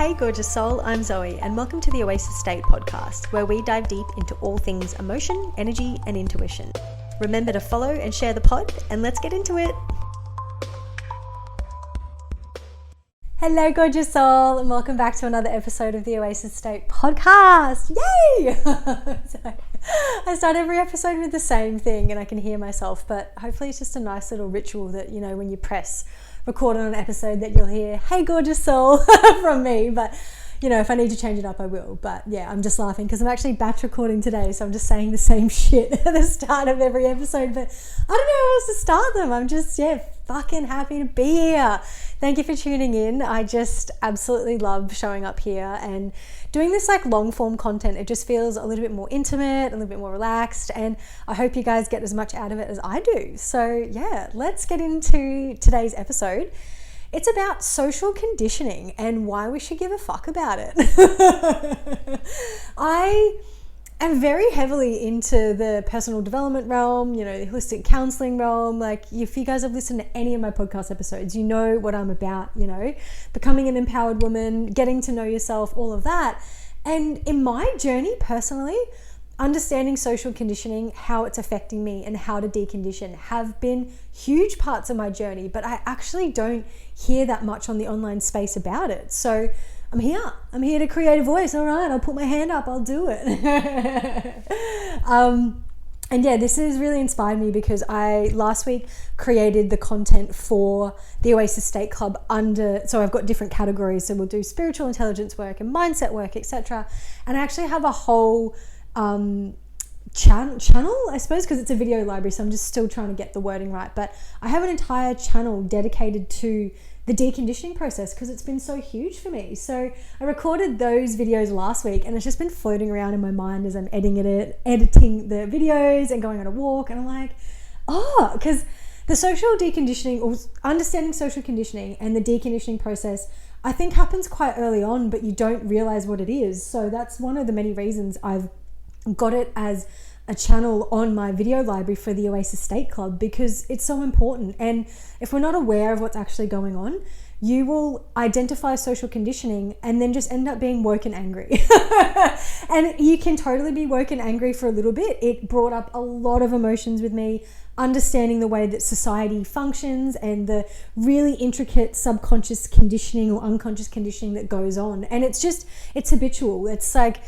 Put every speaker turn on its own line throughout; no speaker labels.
Hey gorgeous soul, I'm Zoe and welcome to the Oasis State podcast, where we dive deep into all things emotion, energy and intuition. Remember to follow and share the pod, and let's get into it. Hello gorgeous soul, and welcome back to another episode of the Oasis State podcast. Yay! So, I start every episode with the same thing and I can hear myself, but hopefully it's just a nice little ritual that, you know, when you press record on an episode that you'll hear, hey gorgeous soul from me. But you know, if I need to change it up, I will. But yeah, I'm just laughing because I'm actually batch recording today, so I'm just saying the same shit at the start of every episode, but I don't know how else to start them. I'm just, fucking happy to be here. Thank you for tuning in. I just absolutely love showing up here and doing this like long form content. It just feels a little bit more intimate, a little bit more relaxed, and I hope you guys get as much out of it as I do. So yeah, let's get into today's episode. It's about social conditioning and why we should give a fuck about it. I am very heavily into the personal development realm, you know, the holistic counseling realm. Like if you guys have listened to any of my podcast episodes, you know what I'm about, you know, becoming an empowered woman, getting to know yourself, all of that. And in my journey personally, understanding social conditioning, how it's affecting me and how to decondition have been huge parts of my journey, but I actually don't hear that much on the online space about it. So I'm here to create a voice. All right, I'll put my hand up, I'll do it. And yeah, this has really inspired me because I last week created the content for the Oasis State Club so I've got different categories. So we'll do spiritual intelligence work and mindset work, etc. And I actually have a whole channel, I suppose, because it's a video library, so I'm just still trying to get the wording right, but I have an entire channel dedicated to the deconditioning process because it's been so huge for me. So I recorded those videos last week and it's just been floating around in my mind as I'm editing the videos and going on a walk, and I'm like, because the social deconditioning, or understanding social conditioning and the deconditioning process, I think happens quite early on, but you don't realize what it is. So that's one of the many reasons I've got it as a channel on my video library for the Oasis State Club, because it's so important. And if we're not aware of what's actually going on, you will identify social conditioning and then just end up being woke and angry. And you can totally be woke and angry for a little bit. It brought up a lot of emotions with me, understanding the way that society functions and the really intricate subconscious conditioning or unconscious conditioning that goes on. And it's habitual. It's like,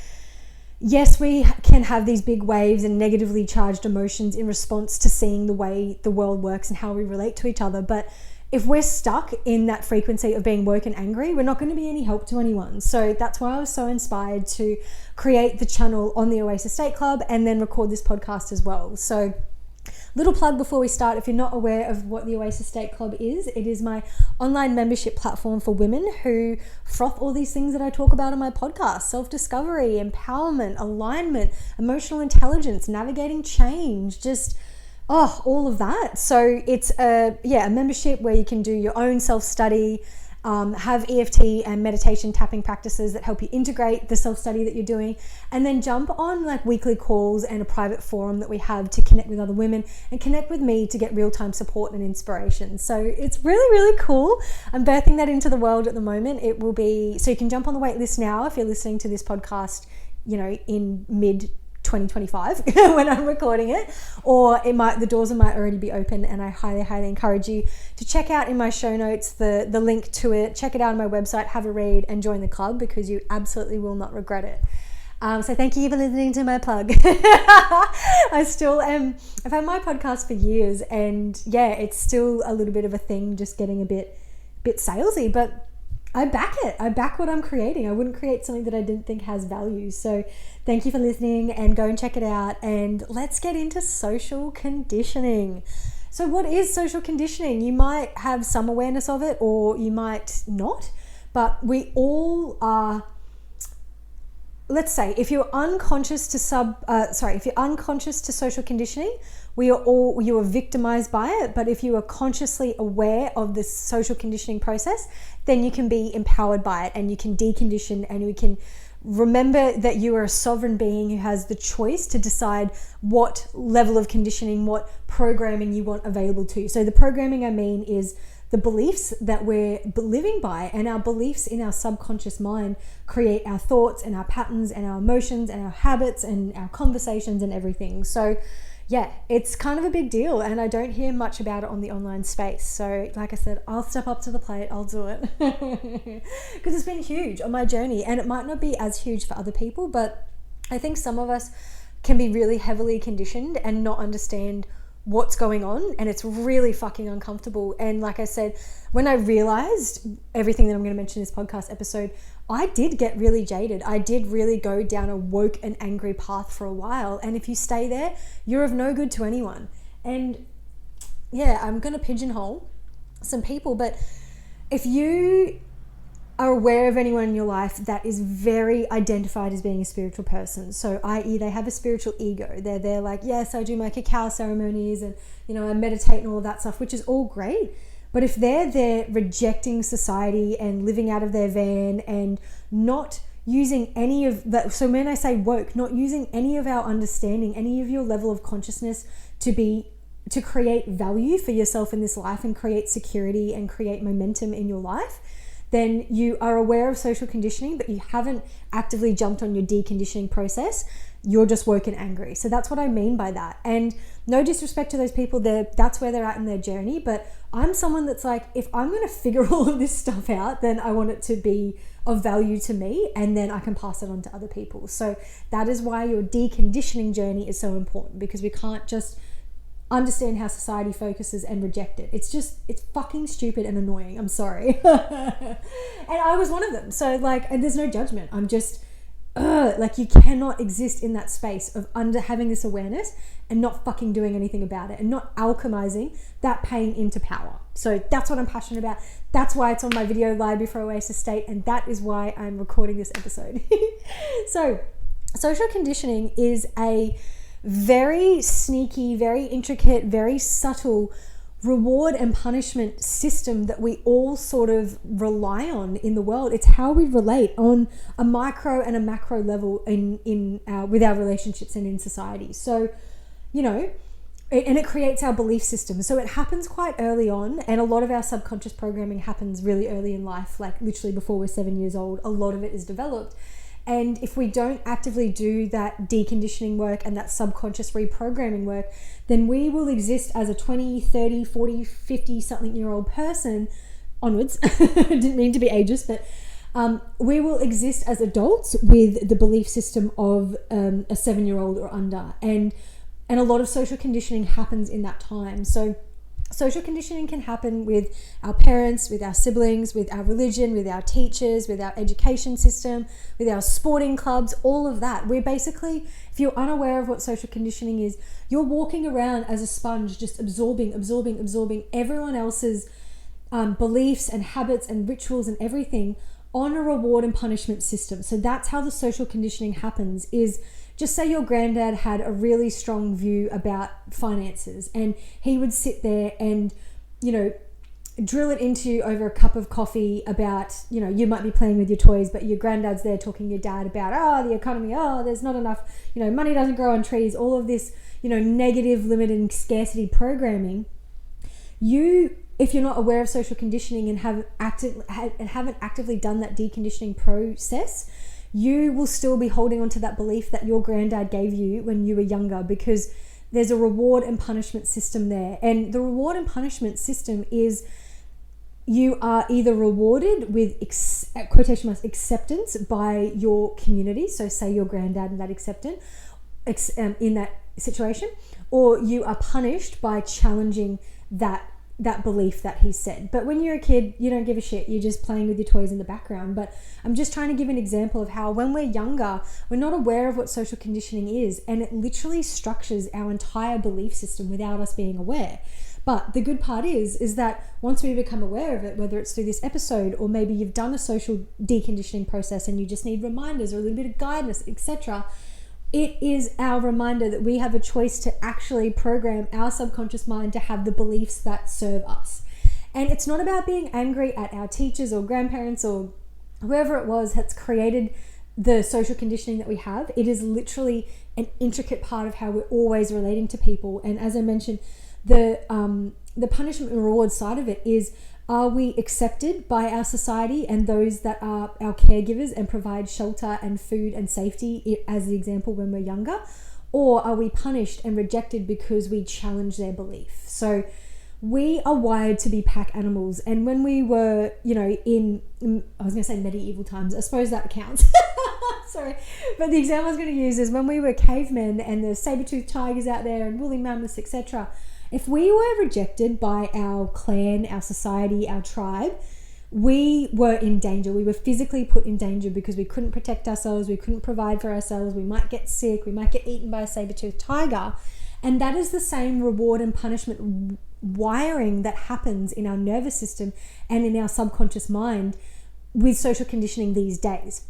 yes, we can have these big waves and negatively charged emotions in response to seeing the way the world works and how we relate to each other. But if we're stuck in that frequency of being woke and angry, we're not going to be any help to anyone. So that's why I was so inspired to create the channel on the Oasis State Club and then record this podcast as well. So little plug before we start, if you're not aware of what the Oasis State Club is, it is my online membership platform for women who froth all these things that I talk about on my podcast: self-discovery, empowerment, alignment, emotional intelligence, navigating change, just all of that. So it's a membership where you can do your own self-study, have EFT and meditation tapping practices that help you integrate the self-study that you're doing, and then jump on like weekly calls and a private forum that we have to connect with other women and connect with me to get real-time support and inspiration. So it's really, really cool. I'm birthing that into the world at the moment. It will be, so you can jump on the wait list now if you're listening to this podcast, you know, in mid 2025 when I'm recording it, or the doors might already be open. And I highly encourage you to check out in my show notes the link to it. Check it out on my website, have a read and join the club, because you absolutely will not regret it. So thank you for listening to my plug. I still am. I've had my podcast for years, and yeah, it's still a little bit of a thing, just getting a bit salesy, but I back it. I back what I'm creating. I wouldn't create something that I didn't think has value. So thank you for listening, and go and check it out. And let's get into social conditioning. So what is social conditioning? You might have some awareness of it, or you might not, but we all are. Let's say if you're unconscious to social conditioning, you are victimized by it. But if you are consciously aware of this social conditioning process, then you can be empowered by it, and you can decondition, and you can remember that you are a sovereign being who has the choice to decide what level of conditioning, what programming you want available to you. So the programming I mean is the beliefs that we're living by, and our beliefs in our subconscious mind create our thoughts and our patterns and our emotions and our habits and our conversations and everything. So yeah, it's kind of a big deal, and I don't hear much about it on the online space. So like I said, I'll step up to the plate, I'll do it. Because it's been huge on my journey, and it might not be as huge for other people, but I think some of us can be really heavily conditioned and not understand what's going on, and it's really fucking uncomfortable. And like I said, when I realized everything that I'm going to mention in this podcast episode, I did get really jaded. I did really go down a woke and angry path for a while, and if you stay there, you're of no good to anyone. And yeah, I'm going to pigeonhole some people, but if you are aware of anyone in your life that is very identified as being a spiritual person, so i.e. they have a spiritual ego, they're like, yes, I do my cacao ceremonies and, you know, I meditate and all of that stuff, which is all great. But if they're there rejecting society and living out of their van and not using any of that, so when I say woke, not using any of our understanding, any of your level of consciousness to create value for yourself in this life and create security and create momentum in your life, then you are aware of social conditioning, but you haven't actively jumped on your deconditioning process. You're just woke and angry. So that's what I mean by that. And no disrespect to those people, that's where they're at in their journey. But I'm someone that's like, if I'm going to figure all of this stuff out, then I want it to be of value to me, and then I can pass it on to other people. So that is why your deconditioning journey is so important, because we can't just understand how society focuses and reject it. It's fucking stupid and annoying. I'm sorry. And I was one of them. So like, and there's no judgment. I'm just, like, you cannot exist in that space of having this awareness and not fucking doing anything about it and not alchemizing that pain into power. So that's what I'm passionate about. That's why it's on my video library for Oasis State, and that is why I'm recording this episode. So social conditioning is a very sneaky, very intricate, very subtle reward and punishment system that we all sort of rely on in the world. It's how we relate on a micro and a macro level with our relationships and in society. So, you know, and it creates our belief system. So it happens quite early on, and a lot of our subconscious programming happens really early in life, like literally before we're 7 years old. A lot of it is developed. And if we don't actively do that deconditioning work and that subconscious reprogramming work, then we will exist as a 20, 30, 40, 50 something year old person onwards. Didn't mean to be ageist, but we will exist as adults with the belief system of a 7-year-old or under. And a lot of social conditioning happens in that time. So social conditioning can happen with our parents, with our siblings, with our religion, with our teachers, with our education system, with our sporting clubs, all of that. We're basically, if you're unaware of what social conditioning is, you're walking around as a sponge, just absorbing everyone else's beliefs and habits and rituals and everything on a reward and punishment system. So that's how the social conditioning happens. Is just say your granddad had a really strong view about finances, and he would sit there and, you know, drill it into you over a cup of coffee about, you know, you might be playing with your toys, but your granddad's there talking to your dad about, the economy, there's not enough, you know, money doesn't grow on trees, all of this, you know, negative, limited and scarcity programming. If you're not aware of social conditioning and haven't actively done that deconditioning process, you will still be holding on to that belief that your granddad gave you when you were younger, because there's a reward and punishment system there. And the reward and punishment system is you are either rewarded with quotation marks acceptance by your community, so say your granddad and that acceptance in that situation, or you are punished by challenging that belief that he said. But when you're a kid, you don't give a shit. You're just playing with your toys in the background. But I'm just trying to give an example of how when we're younger, we're not aware of what social conditioning is, and it literally structures our entire belief system without us being aware. But the good part is that once we become aware of it, whether it's through this episode or maybe you've done a social deconditioning process and you just need reminders or a little bit of guidance, etc., it is our reminder that we have a choice to actually program our subconscious mind to have the beliefs that serve us. And it's not about being angry at our teachers or grandparents or whoever it was that's created the social conditioning that we have. It is literally an intricate part of how we're always relating to people. And as I mentioned, the punishment and reward side of it is Are we accepted by our society and those that are our caregivers and provide shelter and food and safety, as the example, when we're younger? Or are we punished and rejected because we challenge their belief? So we are wired to be pack animals. And when we were, in I was going to say medieval times, I suppose that counts. Sorry. But the example I was going to use is when we were cavemen and the saber-toothed tigers out there and woolly mammoths, etc. If we were rejected by our clan, our society, our tribe, we were in danger. We were physically put in danger because we couldn't protect ourselves. We couldn't provide for ourselves. We might get sick. We might get eaten by a saber-toothed tiger. And that is the same reward and punishment wiring that happens in our nervous system and in our subconscious mind with social conditioning these days.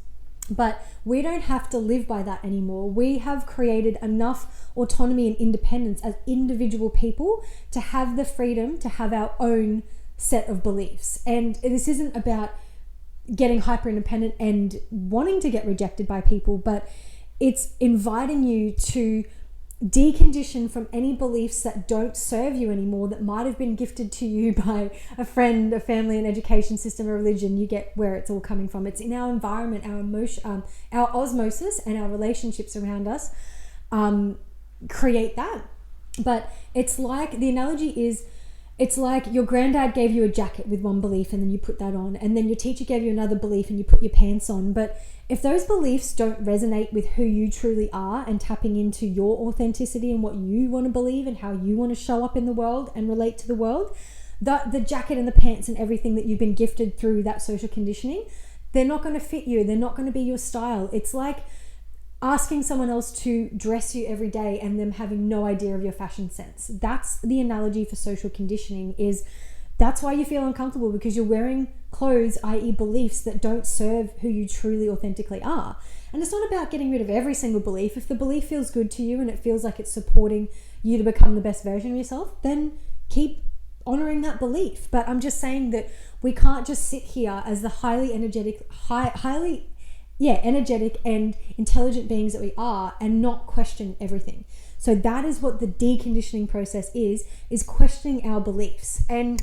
But we don't have to live by that anymore. We have created enough autonomy and independence as individual people to have the freedom to have our own set of beliefs. And this isn't about getting hyper independent and wanting to get rejected by people, but it's inviting you to decondition from any beliefs that don't serve you anymore, that might have been gifted to you by a friend, a family, an education system, a religion. You get where it's all coming from. It's in our environment, our emotion, our osmosis, and our relationships around us create that. But it's like, the analogy is, it's like your granddad gave you a jacket with one belief and then you put that on, and then your teacher gave you another belief and you put your pants on. But if those beliefs don't resonate with who you truly are and tapping into your authenticity and what you want to believe and how you want to show up in the world and relate to the world, the jacket and the pants and everything that you've been gifted through that social conditioning, they're not going to fit you. They're not going to be your style. It's like asking someone else to dress you every day and them having no idea of your fashion sense. That's the analogy for social conditioning. That's why you feel uncomfortable, because you're wearing clothes, i.e. beliefs, that don't serve who you truly authentically are. And it's not about getting rid of every single belief. If the belief feels good to you and it feels like it's supporting you to become the best version of yourself, then keep honoring that belief. But I'm just saying that we can't just sit here as the highly energetic and intelligent beings that we are and not question everything. So that is what the deconditioning process is questioning our beliefs. And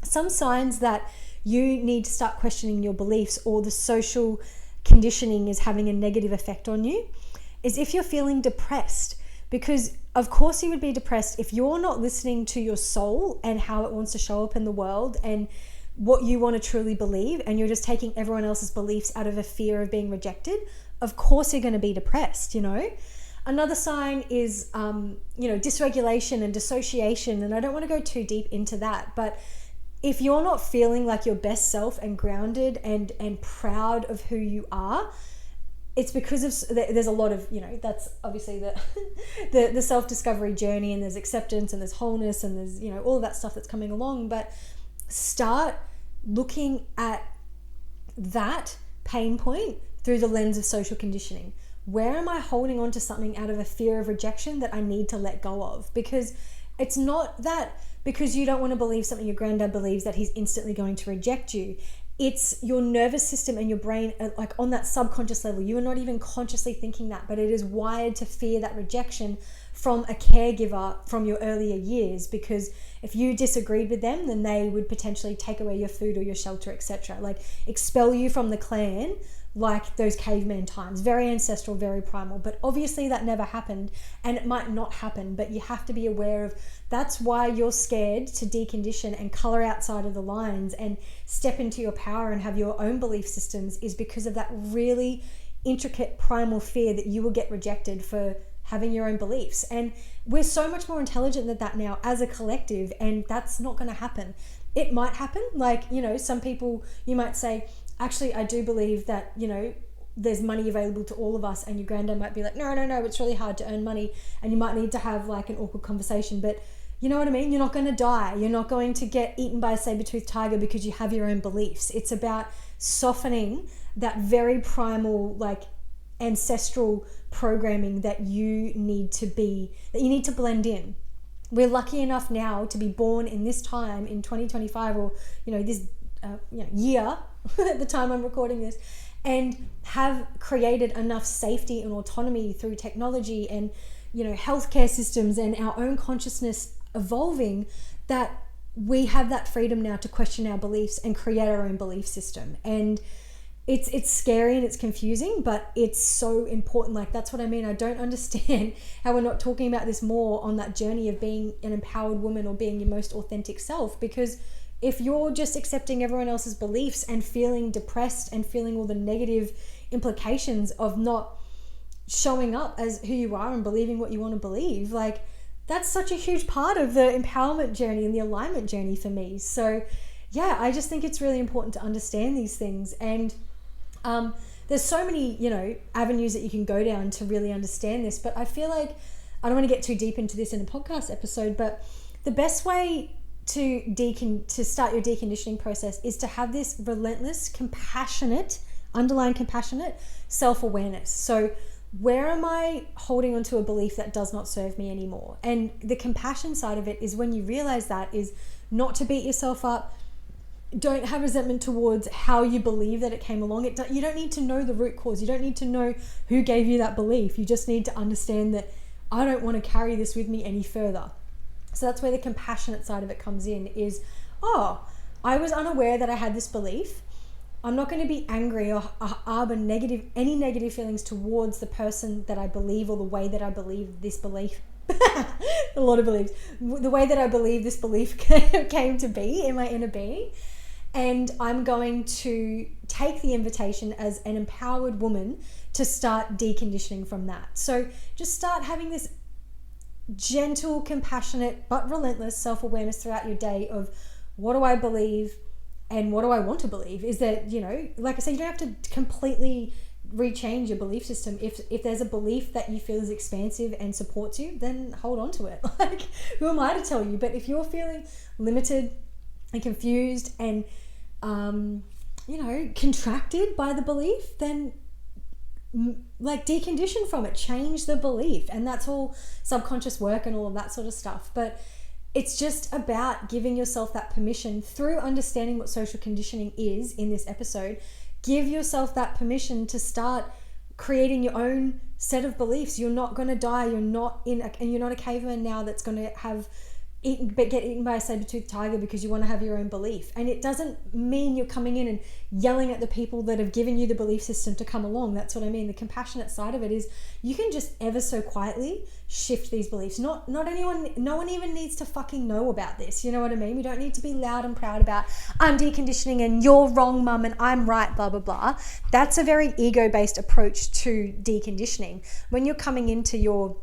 some signs that you need to start questioning your beliefs, or the social conditioning is having a negative effect on you, is if you're feeling depressed. Because of course you would be depressed if you're not listening to your soul and how it wants to show up in the world and what you want to truly believe, and you're just taking everyone else's beliefs out of a fear of being rejected. Of course you're going to be depressed, Another sign is, dysregulation and dissociation. And I don't want to go too deep into that, but if you're not feeling like your best self and grounded and proud of who you are, it's because of, there's a lot of, that's obviously the self-discovery journey, and there's acceptance and there's wholeness and there's, all of that stuff that's coming along. But start looking at that pain point through the lens of social conditioning. Where am I holding on to something out of a fear of rejection that I need to let go of? Because it's not that because you don't want to believe something your granddad believes that he's instantly going to reject you. It's your nervous system and your brain, like on that subconscious level. You are not even consciously thinking that, but it is wired to fear that rejection from a caregiver from your earlier years, because if you disagreed with them, then they would potentially take away your food or your shelter, etc. Like expel you from the clan, like those caveman times. Very ancestral, very primal. But obviously that never happened, and it might not happen, but you have to be aware of that's why you're scared to decondition and color outside of the lines and step into your power and have your own belief systems, is because of that really intricate primal fear that you will get rejected for having your own beliefs. And we're so much more intelligent than that now as a collective, and that's not going to happen. It might happen, like, some people, you might say, actually, I do believe that, there's money available to all of us, and your granddad might be like, no, it's really hard to earn money, and you might need to have like an awkward conversation. But you know what I mean? You're not going to die. You're not going to get eaten by a saber-toothed tiger because you have your own beliefs. It's about softening that very primal, like ancestral programming that you need to blend in. We're lucky enough now to be born in this time in 2025, or this year at the time I'm recording this, and have created enough safety and autonomy through technology and healthcare systems and our own consciousness evolving, that we have that freedom now to question our beliefs and create our own belief system. And it's scary and it's confusing, but it's so important. Like, that's what I mean. I don't understand how we're not talking about this more on that journey of being an empowered woman or being your most authentic self. Because if you're just accepting everyone else's beliefs and feeling depressed and feeling all the negative implications of not showing up as who you are and believing what you want to believe, like, that's such a huge part of the empowerment journey and the alignment journey for me. So yeah, I just think it's really important to understand these things. And there's so many, avenues that you can go down to really understand this. But I feel like I don't want to get too deep into this in a podcast episode, but the best way to start your deconditioning process is to have this relentless, underlying compassionate self-awareness. So where am I holding onto a belief that does not serve me anymore? And the compassion side of it is when you realize that is not to beat yourself up. Don't have resentment towards how you believe that it came along. You don't need to know the root cause. You don't need to know who gave you that belief. You just need to understand that I don't want to carry this with me any further. So that's where the compassionate side of it comes in is, I was unaware that I had this belief. I'm not going to be angry or harbor any negative feelings towards the person that I believe or the way that I believe this belief. A lot of beliefs. The way that I believe this belief came to be in my inner being. And I'm going to take the invitation as an empowered woman to start deconditioning from that. So just start having this gentle, compassionate, but relentless self-awareness throughout your day of, what do I believe and what do I want to believe? Is that, like I said, you don't have to completely rechange your belief system. If there's a belief that you feel is expansive and supports you, then hold on to it. Like, who am I to tell you? But if you're feeling limited and confused and contracted by the belief, then like decondition from it, change the belief. And that's all subconscious work and all of that sort of stuff. But it's just about giving yourself that permission through understanding what social conditioning is in this episode. Give yourself that permission to start creating your own set of beliefs. You're not going to die. You're not a caveman now that's going to get eaten by a saber-toothed tiger because you want to have your own belief. And it doesn't mean you're coming in and yelling at the people that have given you the belief system to come along. That's what I mean. The compassionate side of it is you can just ever so quietly shift these beliefs. No one even needs to fucking know about this. You know what I mean? We don't need to be loud and proud about, I'm deconditioning and you're wrong, mum, and I'm right, blah, blah, blah. That's a very ego-based approach to deconditioning. When you're coming into your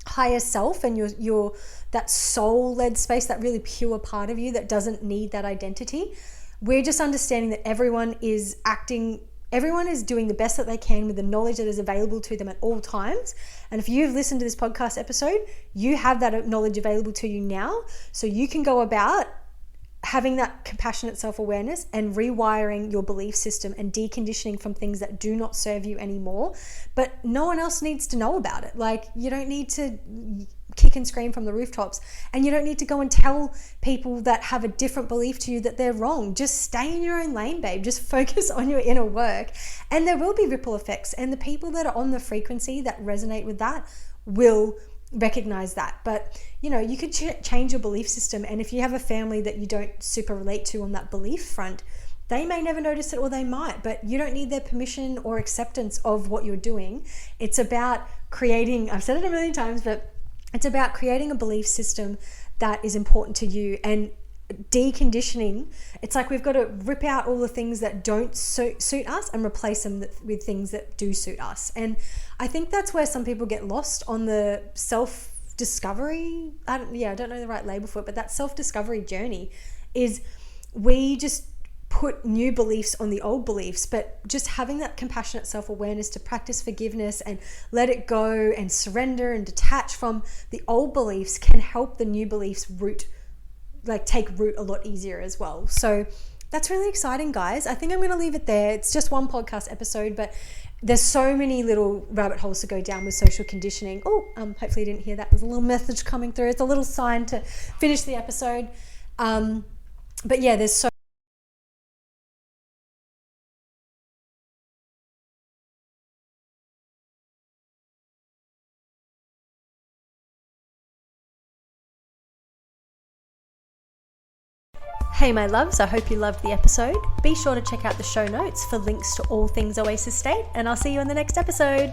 higher self and your that soul-led space, that really pure part of you that doesn't need that identity, we're just understanding that everyone is doing the best that they can with the knowledge that is available to them at all times. And if you've listened to this podcast episode, you have that knowledge available to you now, so you can go about having that compassionate self-awareness and rewiring your belief system and deconditioning from things that do not serve you anymore. But no one else needs to know about it. Like, you don't need to kick and scream from the rooftops, and you don't need to go and tell people that have a different belief to you that they're wrong. Just stay in your own lane, babe. Just focus on your inner work, and there will be ripple effects, and the people that are on the frequency that resonate with that will recognize that. But you could change your belief system, and if you have a family that you don't super relate to on that belief front, they may never notice it, or they might, but you don't need their permission or acceptance of what you're doing. It's about creating, I've said it a million times, but it's about creating a belief system that is important to you. And deconditioning, it's like we've got to rip out all the things that don't suit us and replace them with things that do suit us. And I think that's where some people get lost on the self-discovery, I don't know the right label for it, but that self-discovery journey is we just put new beliefs on the old beliefs. But just having that compassionate self-awareness to practice forgiveness and let it go and surrender and detach from the old beliefs can help the new beliefs take root a lot easier as well. So that's really exciting, guys. I think I'm going to leave it there. It's just one podcast episode, but there's so many little rabbit holes to go down with social conditioning. Hopefully you didn't hear that. There's a little message coming through. It's a little sign to finish the episode. But yeah, there's so Hey my loves, I hope you loved the episode. Be sure to check out the show notes for links to all things Oasis State, and I'll see you in the next episode.